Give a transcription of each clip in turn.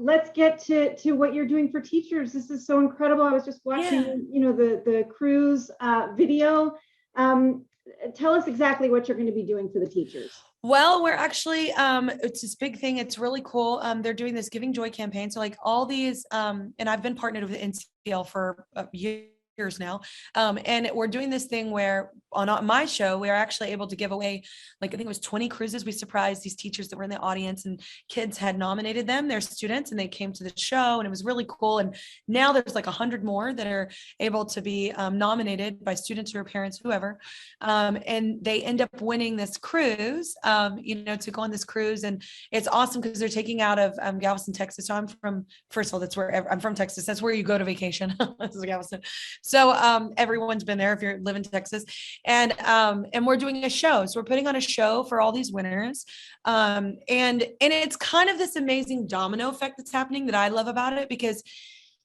let's get to what you're doing for teachers. This is so incredible. I was just watching, the cruise video. Tell us exactly what you're going to be doing for the teachers. Well, we're actually, it's this big thing. It's really cool. They're doing this Giving Joy campaign. So like all these, and I've been partnered with NCL for years now. And we're doing this thing where on my show, we are actually able to give away, like, I think it was 20 cruises. We surprised these teachers that were in the audience, and kids had nominated them, their students, and they came to the show, and it was really cool. And now there's like 100 more that are able to be nominated by students or parents, whoever. And they end up winning this cruise, to go on this cruise. And it's awesome because they're taking out of Galveston, Texas. So I'm from, first of all, I'm from Texas. That's where you go to vacation. This is Galveston. So everyone's been there if you live in Texas. And we're doing a show. So we're putting on a show for all these winners. And it's kind of this amazing domino effect that's happening that I love about it, because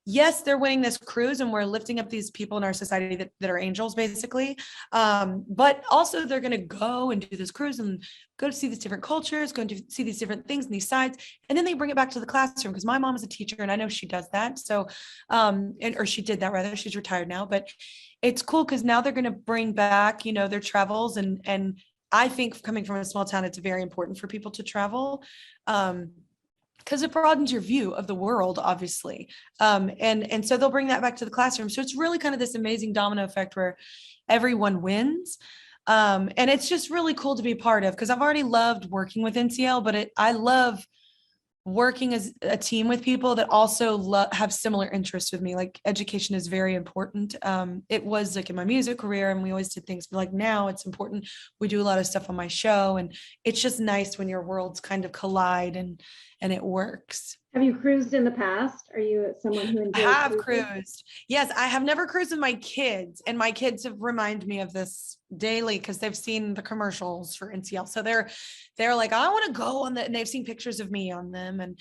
yes, they're winning this cruise and we're lifting up these people in our society that are angels, basically. But also they're going to go and do this cruise and go to see these different cultures, go to see these different things and these sides. And then they bring it back to the classroom, because my mom is a teacher and I know she does that. So, or she did that rather, she's retired now, but it's cool because now they're going to bring back, their travels. And I think coming from a small town, it's very important for people to travel. Because it broadens your view of the world, obviously. And so they'll bring that back to the classroom. So it's really kind of this amazing domino effect where everyone wins. And it's just really cool to be part of, because I've already loved working with NCL, but I love working as a team with people that also have similar interests with me. Like education is very important. It was like in my music career, and we always did things, but like now it's important. We do a lot of stuff on my show, and it's just nice when your worlds kind of collide and it works. Have you cruised in the past? Are you someone who enjoys? I have cruised. Yes, I have never cruised with my kids, and my kids have reminded me of this daily because they've seen the commercials for NCL. So they're like, I want to go on that, and they've seen pictures of me on them, and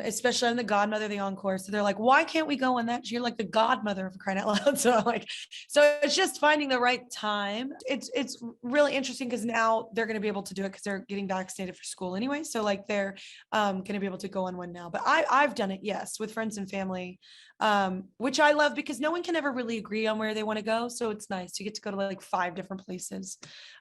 especially on the Godmother, the Encore. So they're like, why can't we go on that? You're like the godmother, for crying out loud. So it's just finding the right time. It's really interesting because now they're going to be able to do it because they're getting vaccinated for school anyway. So like they're going to be able to go on one now. But I've done it, yes, with friends and family, which I love because no one can ever really agree on where they want to go. So it's nice. You get to go to like 5 different places.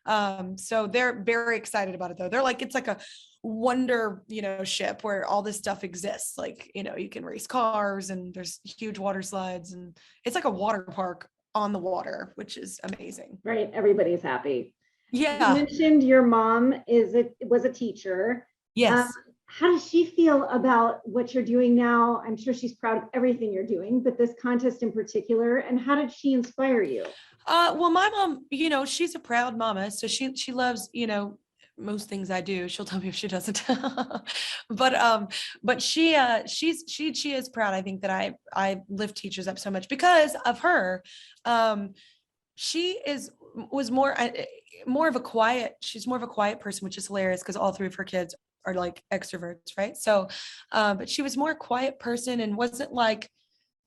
So they're very excited about it though. They're like, it's like a wonder, ship where all this stuff exists. Like, you can race cars and there's huge water slides, and it's like a water park on the water, which is amazing. Right. Everybody's happy. Yeah. You mentioned your mom was a teacher. Yes. How does she feel about what you're doing now? I'm sure she's proud of everything you're doing, but this contest in particular, and how did she inspire you? Well, my mom, she's a proud mama. So she loves, most things I do. She'll tell me if she doesn't, but she is proud. I think that I lift teachers up so much because of her. She was more of a quiet, she's more of a quiet person, which is hilarious because all 3 of her kids are like extroverts, right? So, but she was more a quiet person and wasn't like,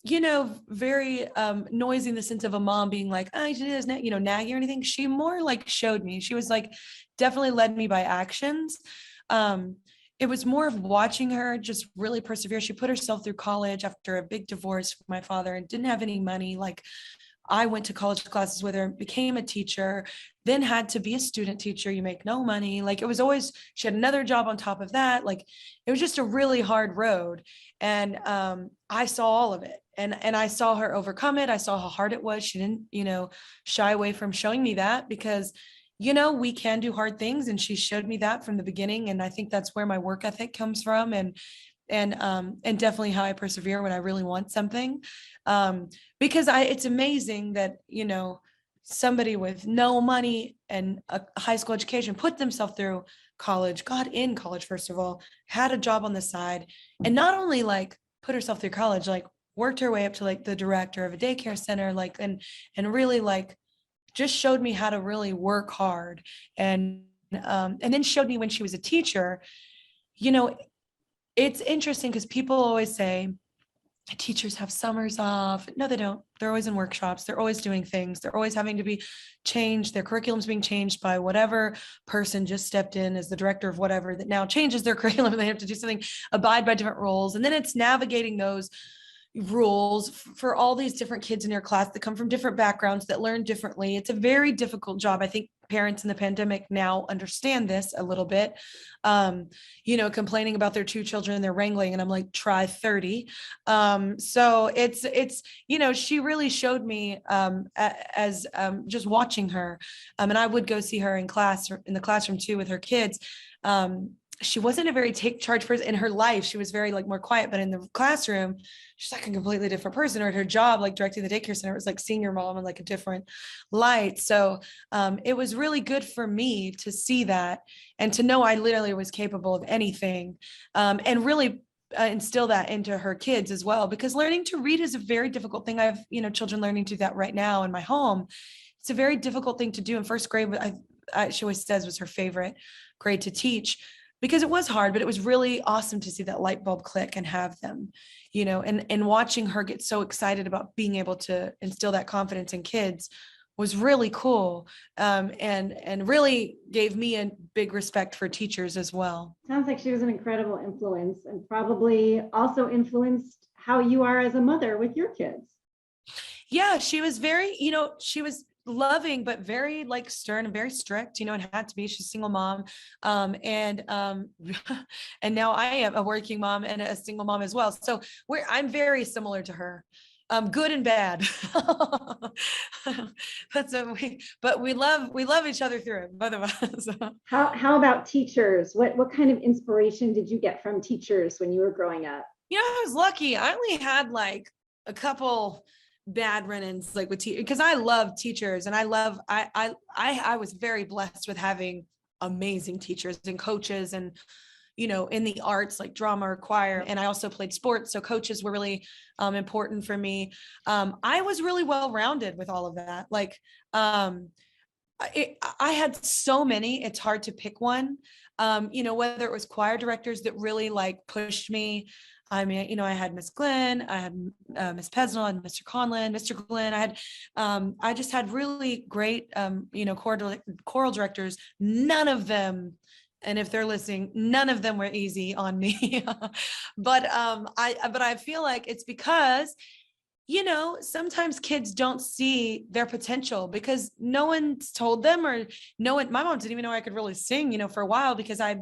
very noisy in the sense of a mom being like, oh, she does not, naggy or anything. She more like showed me. She was like, definitely led me by actions. It was more of watching her just really persevere. She put herself through college after a big divorce from my father and didn't have any money. Like, I went to college classes with her, became a teacher, then had to be a student teacher. You make no money. Like, it was always, she had another job on top of that. Like, it was just a really hard road. And I saw all of it, and I saw her overcome it. I saw how hard it was. She didn't, shy away from showing me that because, we can do hard things. And she showed me that from the beginning. And I think that's where my work ethic comes from. And definitely how I persevere when I really want something. Because it's amazing that, somebody with no money and a high school education put themselves through college, got in college, first of all, had a job on the side, and not only like put herself through college, like worked her way up to like the director of a daycare center, like, and really like just showed me how to really work hard. And then showed me when she was a teacher, it's interesting because people always say, teachers have summers off. No, they don't. They're always in workshops. They're always doing things. They're always having to be changed. Their curriculum's being changed by whatever person just stepped in as the director of whatever that now changes their curriculum, and they have to do something, abide by different rules. And then it's navigating those rules for all these different kids in your class that come from different backgrounds, that learn differently. It's a very difficult job. I think parents in the pandemic now understand this a little bit. Complaining about their two children they're wrangling, and I'm like, try 30. So it's she really showed me as just watching her, and I would go see her in class, or in the classroom too, with her kids. She wasn't a very take charge person in her life. She was very like more quiet, but in the classroom, she's like a completely different person. Or at her job, like directing the daycare center, it was like seeing your mom in like a different light. So it was really good for me to see that and to know I literally was capable of anything, and really instill that into her kids as well, because learning to read is a very difficult thing. I have, children learning to do that right now in my home. It's a very difficult thing to do. In first grade, she always says was her favorite grade to teach, because it was hard, but it was really awesome to see that light bulb click and have them, and watching her get so excited about being able to instill that confidence in kids was really cool. And really gave me a big respect for teachers as well. Sounds like she was an incredible influence, and probably also influenced how you are as a mother with your kids. Yeah, she was very, she was loving, but very like stern and very strict, and had to be. She's a single mom. And and now I am a working mom and a single mom as well. So I'm very similar to her. Good and bad. But we love each other through it, both of us. How about teachers? What kind of inspiration did you get from teachers when you were growing up? I was lucky. I only had like a couple bad run-ins like with because I love teachers, and I was very blessed with having amazing teachers and coaches, and in the arts like drama or choir, and I also played sports, so coaches were really important for me. I was really well-rounded with all of that. Like I had so many, it's hard to pick one. Whether it was choir directors that really like pushed me. I mean, I had Miss Glenn, I had Miss Pesnell, and Mr. Conlon, Mr. Glenn. I just had really great, choral directors. None of them, and if they're listening, none of them were easy on me. But I feel like it's because, sometimes kids don't see their potential because no one's told them, or my mom didn't even know I could really sing, for a while, because I,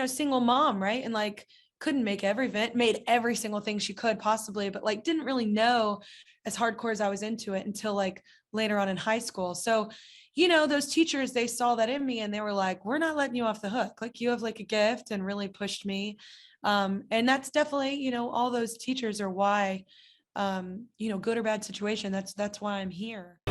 single mom, right? And like, couldn't make every event, made every single thing she could possibly, but like didn't really know as hardcore as I was into it until like later on in high school. So, those teachers, they saw that in me and they were like, we're not letting you off the hook. Like, you have like a gift, and really pushed me. And that's definitely, all those teachers are why, good or bad situation. That's why I'm here.